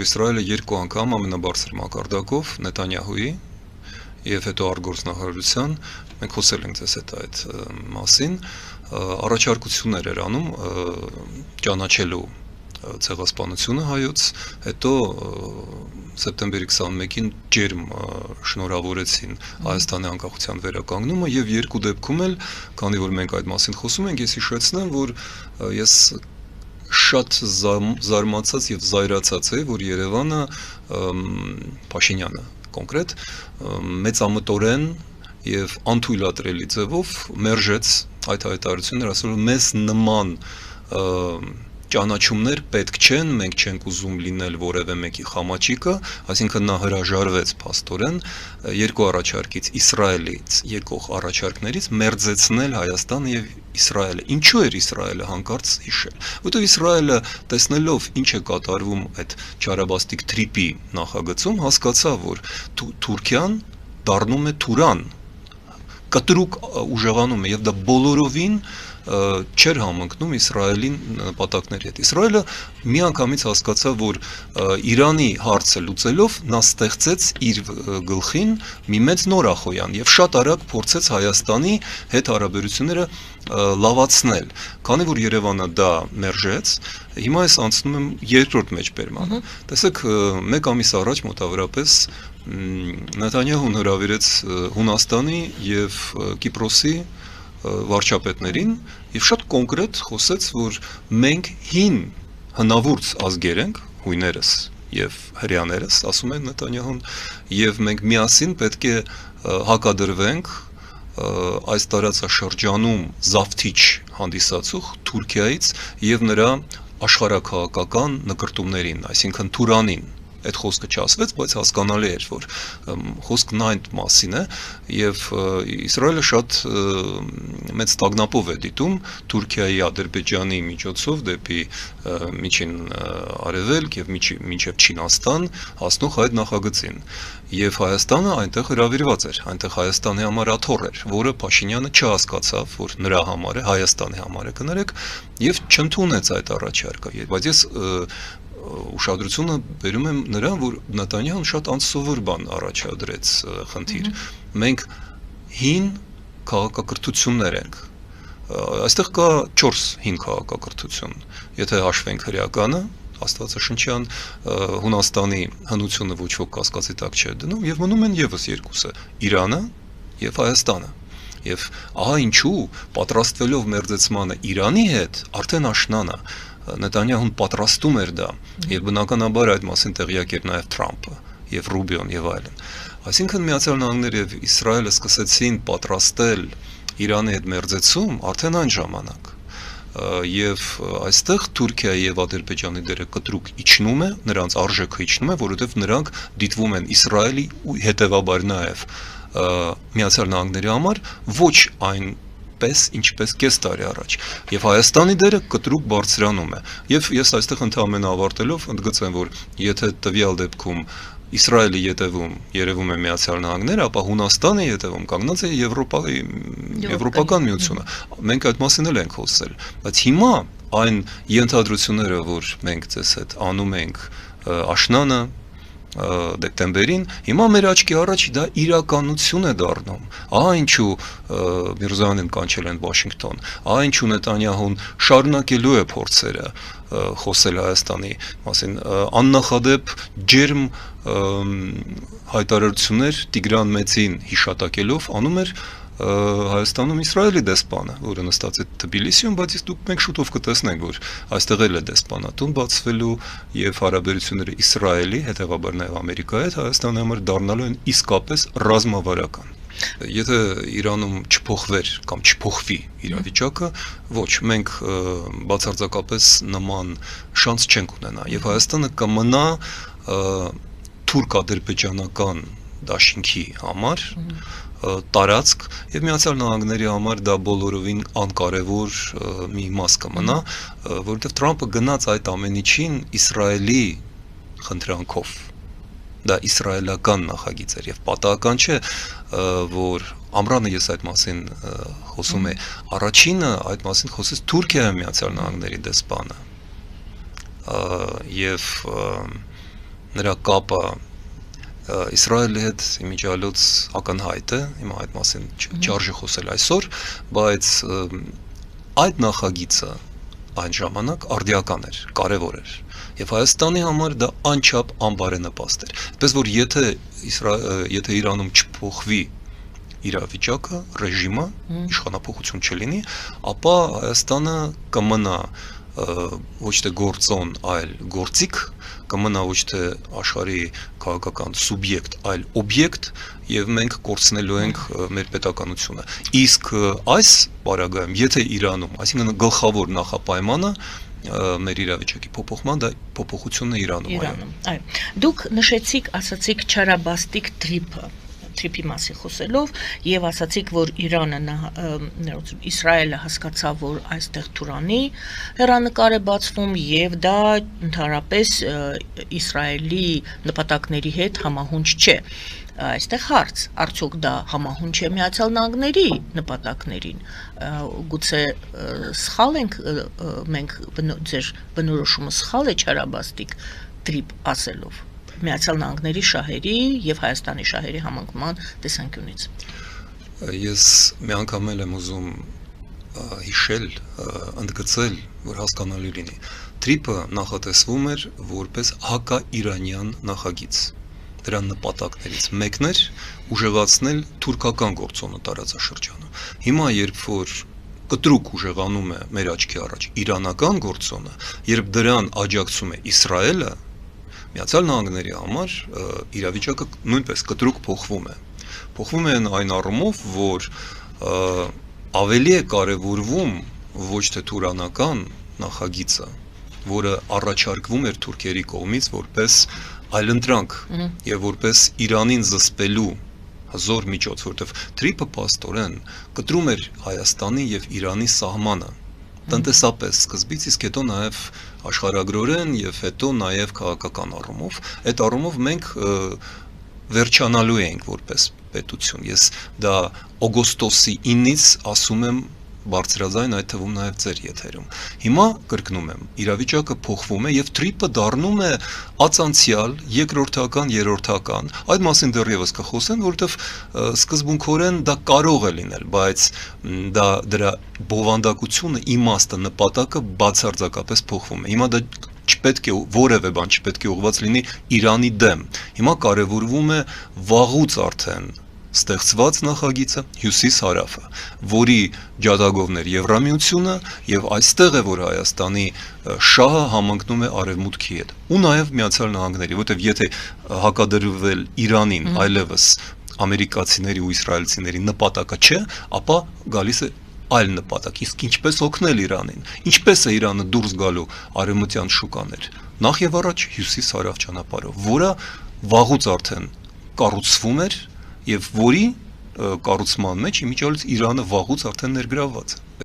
Իսրայելը երկու անգամ ամենաբարձր մակարդակով Նետանյահուի եւ հետո արտգործնախարարության մենք խոսել ենք ձեզ հետ այդ մասին առաջարկություններ էր անում ճանաչելու ցեղասպանությունը հայոց, հետո սեպտեմբերի 21-ին ջերմ շնորհավորեցին Հայաստանի անկախության վերականգնումը եւ երկու դեպքում էլ, քանի որ մենք այդ մասին խոսում ենք, ես հիշեցնեմ, որ ես շատ զարմացած եւ զայրացած է, որ Երևանը Փաշինյանը կոնկրետ մեծամտորեն եւ անթույլատրելի ձևով մերժեց այդ հայտարարությունները, ասել որ մեզ նման ճանաչումներ պետք չեն, մենք չենք ուզում լինել որևէ մեկի խամաճիկը, այսինքն նա հրաժարվեց փաստորեն երկու առաջարկից Իսրայելից եկող առաջարկներից մերձեցնել Հայաստանը եւ Իսրայելը։ Ինչու էր Իսրայելը հանկարծ հիշել, որովհետեւ Իսրայելը տեսնելով ինչ է կատարվում այդ Չարաբաստիկ թրիպի նախագծում, հասկացավ, որ Թուրքիան դառնում է Թուրան, կտրուկ ուժեղանում է եւ դա բոլորովին չէր համընկնում Իսրայելին նպատակների հետ։ Իսրայելը միանգամից հասկացավ, որ Իրանի հարցը լուծելով նա ստեղծեց իր գլխին մի մեծ նորախոյան եւ շատ արագ փորձեց Հայաստանի հետ հարաբերությունները լավացնել։ Քանի որ Երևանը դա մերժեց, հիմա ես անցնում եմ երկրորդ մեջբերմանը։ Տեսեք, մեկ ամիս առաջ մոտավորապես Նետանյահուն հրավիրեց Հունաստանի եւ Կիպրոսի վարչապետներին եւ շատ կոնկրետ խոսեց, որ մենք հին հնավուրց ազգեր ենք, հույներս եւ հрьяաներս, ասում է Նետանյահուն, եւ մենք միասին պետք է հակադրվենք այս տարածաշրջանում զավթիչ հանդիսացող Թուրքիայից եւ նրա աշխարհաքաղաքական նկրտումներին, այսինքն Թուրանին։ Այդ խոսքը չասվեց, բայց հասկանալի էր, որ խոսքն այդ մասին է եւ Իսրայելը շատ մեծ տագնապով է դիտում Թուրքիայի, Ադրբեջանի միջոցով դեպի միջին արևելք եւ մինչեւ Չինաստան հասնող այդ նախագծին։ Եվ Հայաստանը այնտեղ հրավիրված էր, այնտեղ Հայաստանի համար աթոռ էր, որը Փաշինյանը չհասկացավ, որ նրա համար է, Հայաստանի համար է կներեք, եւ չընդունեց այդ առաջարկը։ Բայց ես ուշադրությունը բերում եմ նրան, որ Նետանյահուն շատ անսովոր բան առաջադրեց խնդիր։ Մենք հին քաղաքակրթություններ ենք։ Այստեղ կա 4 հին քաղաքակրթություն։ Եթե հաշվենք հրեականը, Աստվածաշնչյան, Հունաստանի հնությունը ոչ ոք կասկածի տակ չէ դնում եւ մնում են եւս երկուսը՝ Իրանը եւ Հայաստանը։ Եվ ահա ինչու պատրաստվելով մերձեցմանը Իրանի հետ արդեն աշնան է Նետանյահուն պատրաստում էր դա եւ բնականաբար այդ մասին տեղյակ էր նաեւ Թրամփը եւ Ռուբիոն եւ այլն։ Այսինքն Միացյալ Նահանգները եւ Իսրայելը սկսեցին պատրաստել Իրանի հետ մերձեցում արդեն այն ժամանակ։ Եվ այստեղ Թուրքիայի եւ Ադրբեջանի դերը կտրուկ իջնում է, նրանց արժեքը իջնում է, որովհետեւ նրանք դիտվում են Իսրայելի ու հետեւաբար նաեւ Միացյալ Նահանգների համար ոչ այն պես ինչպես կես տարի առաջ եւ Հայաստանի դերը կտրուկ բարձրանում է եւ ես այստեղ ընդհանրապես ավարտելով ընդգծեմ որ եթե տվյալ դեպքում Իսրայելի երևում է Միացյալ Նահանգները, ապա Հունաստանը երևում կանգնած է Եվրոպական միությունը։ Մենք այդ մասին էլ ենք խոսել, բայց հիմա այն ենթադրությունները, որ մենք ձեզ հետ անում ենք աշնանը դեկտեմբերին, հիմա մեր աչքի առաջ դա իրականություն է դառնում։ Ահա ինչու Միրզոյանին կանչել են Վաշինգտոն, ահա ինչու Նետանյահուն շարունակելու է փորձերը խոսել Հայաստանի մասին, աննախադեպ ջերմ հայտարարություններ Տիգրան Մեծին հիշատակելով անում էր Հայաստանում Իսրայելի դեսպանը, որը նստած է Թբիլիսիում, բայց մենք շուտով կտեսնենք, որ այստեղ էլ է դեսպանատուն բացվելու եւ հարաբերությունները Իսրայելի, հետեւաբար նաեւ Ամերիկայի հետ Հայաստանի համար դառնալու են իսկապես ռազմավարական։ Եթե Իրանում չփոխվեր կամ չփոխվի իրավիճակը, ոչ, մենք բացարձակապես նման շանս չենք ունենա եւ Հայաստանը կմնա թուրք-ադրբեջանական դաշինքի համար տարածք եւ Միացյալ Նահանգների համար դա բոլորովին անկարևոր մի մաս կմնա, որովհետեւ Թրամփը գնաց այդ ամեն ինչին Իսրայելի խնդրանքով։ Դա իսրայելական նախագիծ էր եւ պատահական չէ, որ Ամրանը ես այդ մասին խոսում է, առաջինը այդ մասին խոսեց Թուրքիայի Միացյալ Նահանգների դեսպանը եւ նրա կապը Իսրայելի հետ իմիջիալոց ակնհայտ է, հիմա այդ մասին չարժի խոսել այսօր, բայց այդ նախագիծը այն ժամանակ արդիական էր, կարևոր էր։ Եվ Հայաստանի համար դա անչափ անբարենպաստ էր։ Այդպես որ եթե Իրանում չփոխվի իրավիճակը, ռեժիմը, իշխանապողություն չլինի, ապա Հայաստանը կմնա ոչ թե գործոն, այլ գործիք, կմնա ոչ թե աշխարհի քաղաքական սուբյեկտ, այլ օբյեկտ, եւ մենք կորցնելու ենք մեր պետականությունը։ Իսկ այս բարագայում, եթե Իրանում, այսինքն գլխավոր նախապայմանը մեր իրավիճակի փոփոխման, դա փոփոխությունն է Իրանում։ Այո։ Դուք նշեցիք, ասացիք չարաբաստիկ թրիփի մասին խոսելով եւ ասացիք, որ Իսրայելը հասկացավ, որ այստեղ Թուրանի հեռանկար է բացվում եւ դա ընդհանրապես Իսրայելի նպատակների հետ համահունչ չէ։ Այստեղ հարց, արդյոք դա համահունչ է Միացյալ Նահանգների նպատակներին։ Գուցե սխալ ենք մենք ձեր բնորոշումը սխալ է չարաբաստիկ թրիփ ասելով Միացյալ Նահանգների շահերի եւ Հայաստանի շահերի համընկման տեսանկյունից։ Ես մի անգամ եմ ուզում հիշել, ընդգծել, որ հասկանալի լինի։ Թրիփը նախատեսվում էր որպես հակաիրանյան նախագիծ։ Դրա նպատակներից մեկն էր ուժեղացնել թուրքական գործոնը տարածաշրջանում։ Հիմա երբ որ կտրուկ ուժեղանում է մեր աչքի առաջ իրանական գործոնը, երբ դրան աջակցում է Իսրայելը, Միացյալ Նահանգների համար իրավիճակը նույնպես կտրուկ փոխվում է։ Փոխվում է այն առումով, որ ավելի է կարևորվում ոչ թե թուրանական նախագիծը, որը առաջարկվում էր թուրքերի կողմից որպես այլընտրանք եւ որպես Իրանին զսպելու հզոր միջոց, որտեղ թրիփը պաստորեն կտրում էր Հայաստանի եւ Իրանի սահմանը տնտեսապես սկզբից, իսկ հետո նաև աշխարհագրորեն եւ հետո նաև քաղաքական առումով։ Այդ առումով մենք վերջանալու ենք որպես պետություն։ Ես դա օգոստոսի 9-ից ասում եմ բարձրաձայն, այդ թվում նաև ձեր եթերում։ Հիմա կրկնում եմ, իրավիճակը փոխվում է եւ թրիփը դառնում է ածանցյալ, երկրորդական, երրորդական։ Այդ մասին դեռևս կխոսեմ, որովհետեւ սկզբունքորեն դա կարող է լինել, բայց դրա բովանդակությունը, իմաստը, նպատակը բացարձակապես փոխվում է։ Հիմա դա չպետք է որևէ բան չպետք է ուղղված լինի Իրանի դեմ։ Հիմա կարևորվում է վաղուց արդեն ստեղծված նախագիծը հյուսիս-հարավը, որի ջատագովն էր Եվրամիությունը եւ այստեղ է, որ Հայաստանի շահը համընկնում է արևմուտքի հետ ու նաեւ Միացյալ Նահանգների, որտեւ եթե հակադրվել Իրանին այլևս ամերիկացիների ու իսրայելցիների նպատակը չէ, ապա գալիս է այլ նպատակ, իսկ ինչպես օգնել Իրանին, ինչպես է Իրանը դուրս գալու արևմտյան շուկաներ, նախ եւ առաջ հյուսիս-հարավ ճանապարհով, որը վաղուց արդեն կառուցվում էր եւ որի կառուցման մեջ իմիջիալից Իրանը վաղուց արդեն ներգրավված է։